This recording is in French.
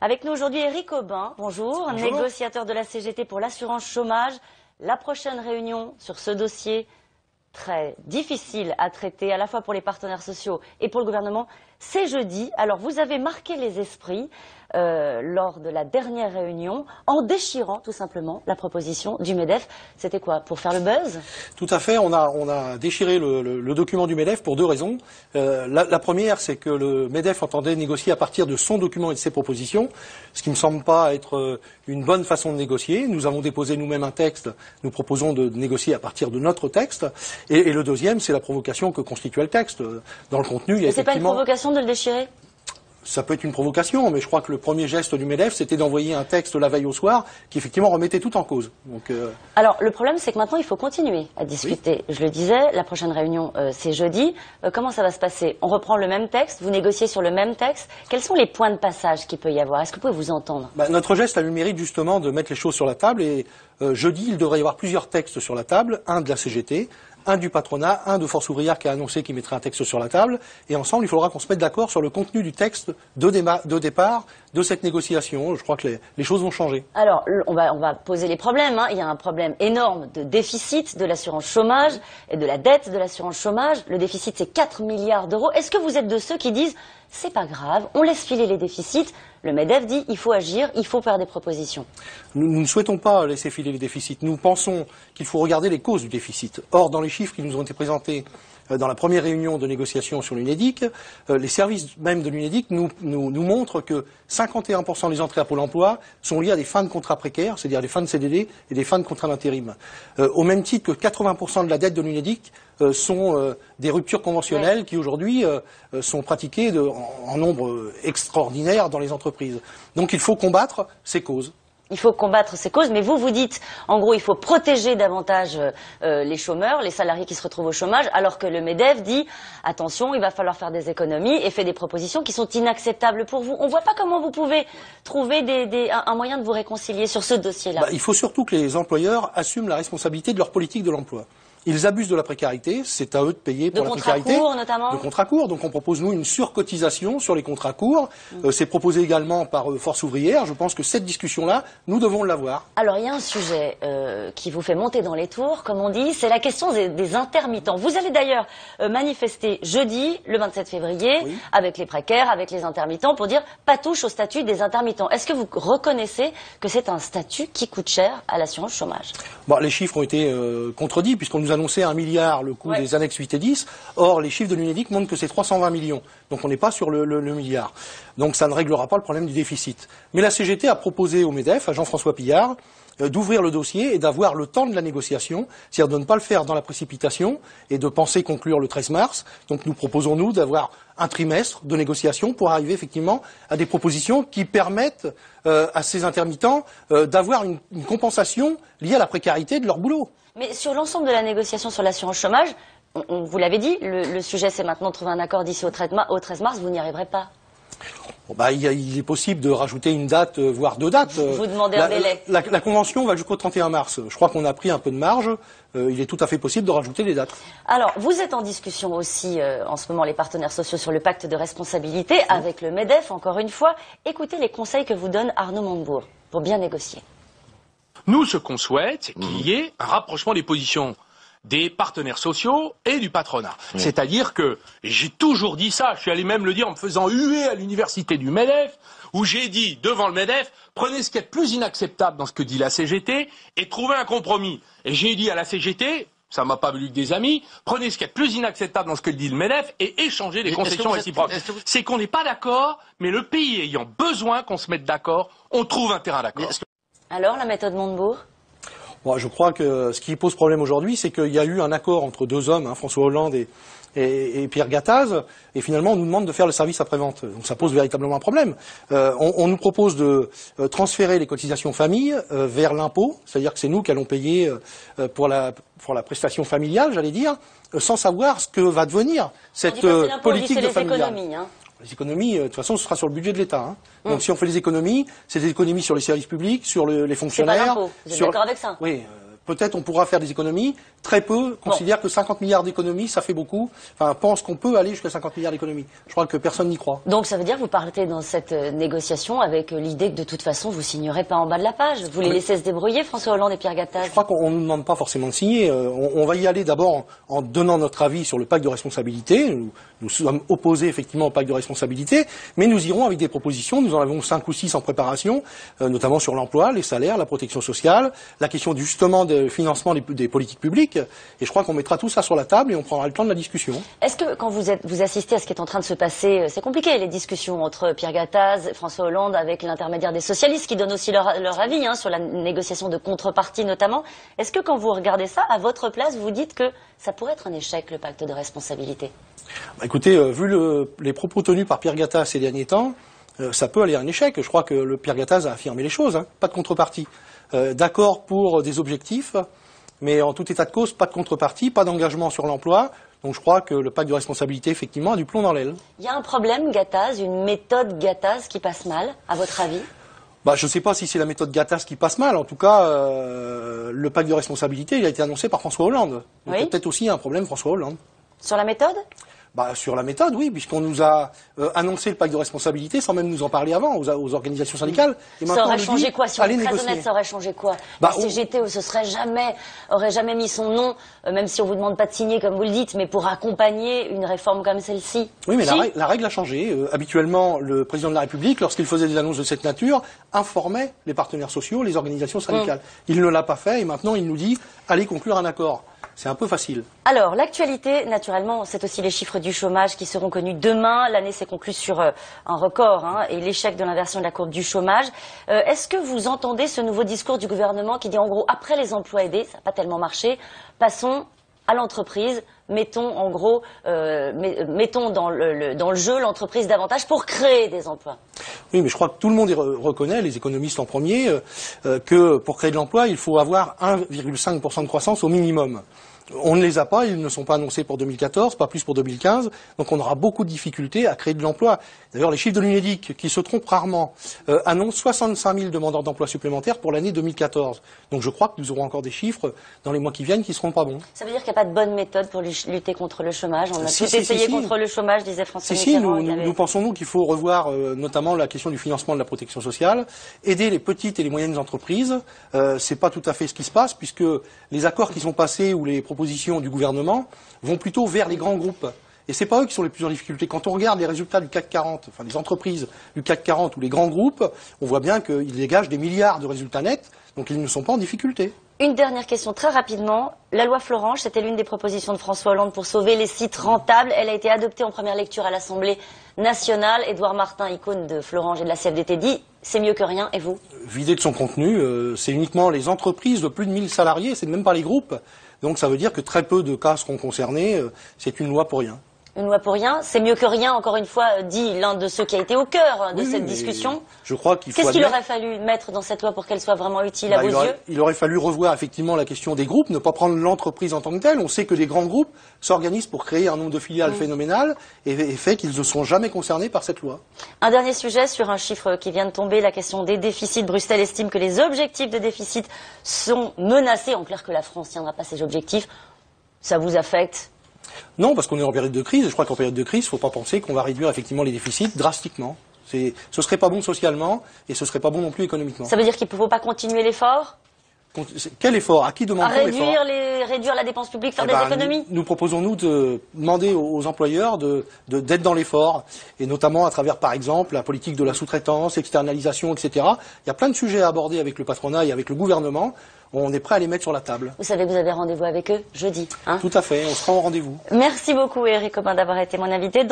Avec nous aujourd'hui Éric Aubin, bonjour, négociateur de la CGT pour l'assurance chômage. La prochaine réunion sur ce dossier très difficile à traiter, à la fois pour les partenaires sociaux et pour le gouvernement, c'est jeudi. Alors vous avez marqué les esprits lors de la dernière réunion en déchirant tout simplement la proposition du MEDEF. C'était quoi, pour faire le buzz? Tout à fait, on a déchiré le document du MEDEF pour deux raisons. La première, c'est que le MEDEF entendait négocier à partir de son document et de ses propositions, ce qui ne me semble pas être une bonne façon de négocier. Nous avons déposé nous-mêmes un texte, nous proposons de négocier à partir de notre texte. Et le deuxième, c'est la provocation que constituait le texte. Dans le contenu, il y a effectivement... C'est pas une provocation de le déchirer? Ça peut être une provocation, mais je crois que le premier geste du MEDEF, c'était d'envoyer un texte la veille au soir qui effectivement remettait tout en cause. Donc, Alors, le problème, c'est que maintenant, il faut continuer à discuter. Oui. Je le disais, la prochaine réunion, c'est jeudi. Comment ça va se passer? On reprend le même texte, vous négociez sur le même texte. Quels sont les points de passage qu'il peut y avoir? Est-ce que vous pouvez vous entendre? Notre geste a eu le mérite justement de mettre les choses sur la table et jeudi, il devrait y avoir plusieurs textes sur la table, un de la CGT, un du patronat, un de Force ouvrière qui a annoncé qu'il mettrait un texte sur la table, et ensemble, il faudra qu'on se mette d'accord sur le contenu du texte de départ de cette négociation. Je crois que les choses vont changer. Alors, on va poser les problèmes. Il y a un problème énorme de déficit de l'assurance chômage et de la dette de l'assurance chômage. Le déficit, c'est 4 milliards d'euros. Est-ce que vous êtes de ceux qui disent « c'est pas grave, on laisse filer les déficits ». Le MEDEF dit il faut agir, il faut faire des propositions. Nous ne souhaitons pas laisser filer les déficits. Nous pensons qu'il faut regarder les causes du déficit. Or, dans les chiffres qui nous ont été présentés dans la première réunion de négociation sur l'UNEDIC, les services même de l'UNEDIC nous montrent que 51% des entrées à Pôle emploi sont liées à des fins de contrats précaires, c'est-à-dire des fins de CDD et des fins de contrats d'intérim. Au même titre que 80% de la dette de l'UNEDIC sont des ruptures conventionnelles qui aujourd'hui sont pratiquées en nombre extraordinaire dans les entreprises. Donc il faut combattre ces causes. Il faut combattre ces causes, mais vous dites, en gros, il faut protéger davantage les chômeurs, les salariés qui se retrouvent au chômage, alors que le MEDEF dit, attention, il va falloir faire des économies et fait des propositions qui sont inacceptables pour vous. On ne voit pas comment vous pouvez trouver un moyen de vous réconcilier sur ce dossier-là. Il faut surtout que les employeurs assument la responsabilité de leur politique de l'emploi. Ils abusent de la précarité, c'est à eux de payer pour la précarité. De contrats courts, notamment. De contrats courts, donc on propose, nous, une surcotisation sur les contrats courts. C'est proposé également par Force ouvrière. Je pense que cette discussion-là, nous devons l'avoir. Alors, il y a un sujet qui vous fait monter dans les tours, comme on dit, c'est la question des intermittents. Vous allez d'ailleurs manifester jeudi, le 27 février, oui, avec les précaires, avec les intermittents, pour dire pas touche au statut des intermittents. Est-ce que vous reconnaissez que c'est un statut qui coûte cher à l'assurance chômage? Les chiffres ont été contredits, puisqu'on nous annonçait 1 milliard le coût des annexes 8 et 10. Or, les chiffres de l'UNEDIC montrent que c'est 320 millions. Donc on n'est pas sur le milliard. Donc ça ne réglera pas le problème du déficit. Mais la CGT a proposé au MEDEF, à Jean-François Pillard, d'ouvrir le dossier et d'avoir le temps de la négociation, c'est-à-dire de ne pas le faire dans la précipitation et de penser conclure le 13 mars. Donc nous proposons, nous, d'avoir un trimestre de négociation pour arriver effectivement à des propositions qui permettent à ces intermittents d'avoir une compensation liée à la précarité de leur boulot. Mais sur l'ensemble de la négociation sur l'assurance chômage, vous l'avez dit, le sujet c'est maintenant de trouver un accord d'ici au 13 mars, vous n'y arriverez pas. Il est possible de rajouter une date, voire deux dates. Vous demandez un délai. La convention va jusqu'au 31 mars. Je crois qu'on a pris un peu de marge. Il est tout à fait possible de rajouter des dates. Alors, vous êtes en discussion aussi, en ce moment, les partenaires sociaux sur le pacte de responsabilité, avec le MEDEF, encore une fois. Écoutez les conseils que vous donne Arnaud Montebourg pour bien négocier. Nous, ce qu'on souhaite, c'est qu'il y ait un rapprochement des positions des partenaires sociaux et du patronat. C'est-à-dire que, j'ai toujours dit ça, je suis allé même le dire en me faisant huer à l'université du MEDEF, où j'ai dit devant le MEDEF, prenez ce qui est le plus inacceptable dans ce que dit la CGT et trouvez un compromis. Et j'ai dit à la CGT, ça m'a pas valu que des amis, prenez ce qui est le plus inacceptable dans ce que dit le MEDEF et échangez les concessions réciproques. C'est qu'on n'est pas d'accord, mais le pays ayant besoin qu'on se mette d'accord, on trouve un terrain d'accord. Alors, la méthode Montebourg? Je crois que ce qui pose problème aujourd'hui, c'est qu'il y a eu un accord entre deux hommes, François Hollande et Pierre Gattaz, et finalement on nous demande de faire le service après-vente. Donc ça pose véritablement un problème. On nous propose de transférer les cotisations famille vers l'impôt, c'est-à-dire que c'est nous qui allons payer pour la prestation familiale, j'allais dire, sans savoir ce que va devenir cette politique de familiale. Les économies, de toute façon, ce sera sur le budget de l'État. Donc si on fait des économies, c'est des économies sur les services publics, sur les fonctionnaires. C'est pas l'impôt. Vous êtes d'accord avec ça? Oui, peut-être on pourra faire des économies. Très peu considèrent que 50 milliards d'économies, ça fait beaucoup. Enfin, pensent qu'on peut aller jusqu'à 50 milliards d'économies. Je crois que personne n'y croit. Donc ça veut dire que vous partez dans cette négociation avec l'idée que de toute façon vous signerez pas en bas de la page. Vous les laissez se débrouiller, François Hollande et Pierre Gattaz? Je crois qu'on ne nous demande pas forcément de signer. On va y aller d'abord en donnant notre avis sur le pacte de responsabilité. Nous sommes opposés effectivement au pacte de responsabilité, mais nous irons avec des propositions. Nous en avons 5 ou 6 en préparation, notamment sur l'emploi, les salaires, la protection sociale, la question justement de financement des politiques publiques. Et je crois qu'on mettra tout ça sur la table et on prendra le temps de la discussion. Est-ce que quand vous assistez à ce qui est en train de se passer, c'est compliqué les discussions entre Pierre Gattaz, François Hollande avec l'intermédiaire des socialistes qui donnent aussi leur avis sur la négociation de contrepartie notamment. Est-ce que quand vous regardez ça, à votre place, vous dites que ça pourrait être un échec le pacte de responsabilité? Écoutez, vu les propos tenus par Pierre Gattaz ces derniers temps, ça peut aller à un échec. Je crois que le Pierre Gattaz a affirmé les choses, pas de contrepartie. D'accord pour des objectifs, mais en tout état de cause, pas de contrepartie, pas d'engagement sur l'emploi. Donc je crois que le pacte de responsabilité, effectivement, a du plomb dans l'aile. Il y a un problème Gattaz, une méthode Gattaz qui passe mal, à votre avis? Je ne sais pas si c'est la méthode Gattaz qui passe mal. En tout cas, le pacte de responsabilité, il a été annoncé par François Hollande. Donc oui. il y a peut-être aussi un problème François Hollande. Sur la méthode? Sur la méthode, oui, puisqu'on nous a annoncé le pacte de responsabilité sans même nous en parler avant aux organisations syndicales. Et ça aurait changé quoi? Si on est très négocier. honnête, ça aurait changé quoi? La CGT aurait jamais mis son nom, même si on vous demande pas de signer comme vous le dites, mais pour accompagner une réforme comme celle-ci. Oui, mais la règle a changé. Habituellement, le président de la République, lorsqu'il faisait des annonces de cette nature, informait les partenaires sociaux, les organisations syndicales. Il ne l'a pas fait et maintenant il nous dit allez conclure un accord. C'est un peu facile. Alors, l'actualité, naturellement, c'est aussi les chiffres du chômage qui seront connus demain. L'année s'est conclue sur un record et l'échec de l'inversion de la courbe du chômage. Est-ce que vous entendez ce nouveau discours du gouvernement qui dit en gros, après les emplois aidés, ça n'a pas tellement marché, passons à l'entreprise, mettons en gros, mettons dans le jeu l'entreprise davantage pour créer des emplois? Oui, mais je crois que tout le monde reconnaît, les économistes en premier, que pour créer de l'emploi, il faut avoir 1,5% de croissance au minimum. On ne les a pas, ils ne sont pas annoncés pour 2014, pas plus pour 2015, donc on aura beaucoup de difficultés à créer de l'emploi. D'ailleurs, les chiffres de l'UNEDIC, qui se trompent rarement, annoncent 65 000 demandeurs d'emploi supplémentaires pour l'année 2014. Donc je crois que nous aurons encore des chiffres dans les mois qui viennent qui ne seront pas bons. Ça veut dire qu'il n'y a pas de bonne méthode pour lutter contre le chômage? On a tout essayé contre le chômage, disait François Mitterrand. Nous pensons nous qu'il faut revoir notamment la question du financement de la protection sociale, aider les petites et les moyennes entreprises. C'est pas tout à fait ce qui se passe, puisque les accords qui sont passés ou les propositions du gouvernement vont plutôt vers les grands groupes. Et c'est pas eux qui sont les plus en difficulté. Quand on regarde les résultats du CAC 40, enfin les entreprises du CAC 40 ou les grands groupes, on voit bien qu'ils dégagent des milliards de résultats nets, donc ils ne sont pas en difficulté. Une dernière question très rapidement. La loi Florange, c'était l'une des propositions de François Hollande pour sauver les sites rentables. Elle a été adoptée en première lecture à l'Assemblée nationale. Édouard Martin, icône de Florange et de la CFDT, dit c'est mieux que rien. Et vous? Vidé de son contenu, c'est uniquement les entreprises de plus de 1000 salariés, c'est même pas les groupes. Donc ça veut dire que très peu de cas seront concernés. C'est une loi pour rien. Une loi pour rien, c'est mieux que rien, encore une fois, dit l'un de ceux qui a été au cœur de cette discussion. Je crois qu'il faut Qu'est-ce qu'il aurait fallu mettre dans cette loi pour qu'elle soit vraiment utile à vos yeux? Il aurait fallu revoir effectivement la question des groupes, ne pas prendre l'entreprise en tant que telle. On sait que les grands groupes s'organisent pour créer un nombre de filiales phénoménal et fait qu'ils ne sont jamais concernés par cette loi. Un dernier sujet sur un chiffre qui vient de tomber, la question des déficits. Bruxelles estime que les objectifs de déficit sont menacés. En clair, que la France ne tiendra pas ses objectifs. Ça vous affecte? Non, parce qu'on est en période de crise. Je crois qu'en période de crise, il ne faut pas penser qu'on va réduire effectivement les déficits drastiquement. Ce serait pas bon socialement et ce serait pas bon non plus économiquement. Ça veut dire qu'il ne faut pas continuer l'effort? Quel effort? À qui demande-t-on l'effort? Réduire la dépense publique, faire des économies? Nous proposons, nous, de demander aux employeurs d'être dans l'effort, et notamment à travers, par exemple, la politique de la sous-traitance, externalisation, etc. Il y a plein de sujets à aborder avec le patronat et avec le gouvernement. On est prêt à les mettre sur la table. Vous savez que vous avez rendez-vous avec eux jeudi, hein? Tout à fait, on sera en rendez-vous. Merci beaucoup, Éric Comin, d'avoir été mon invité.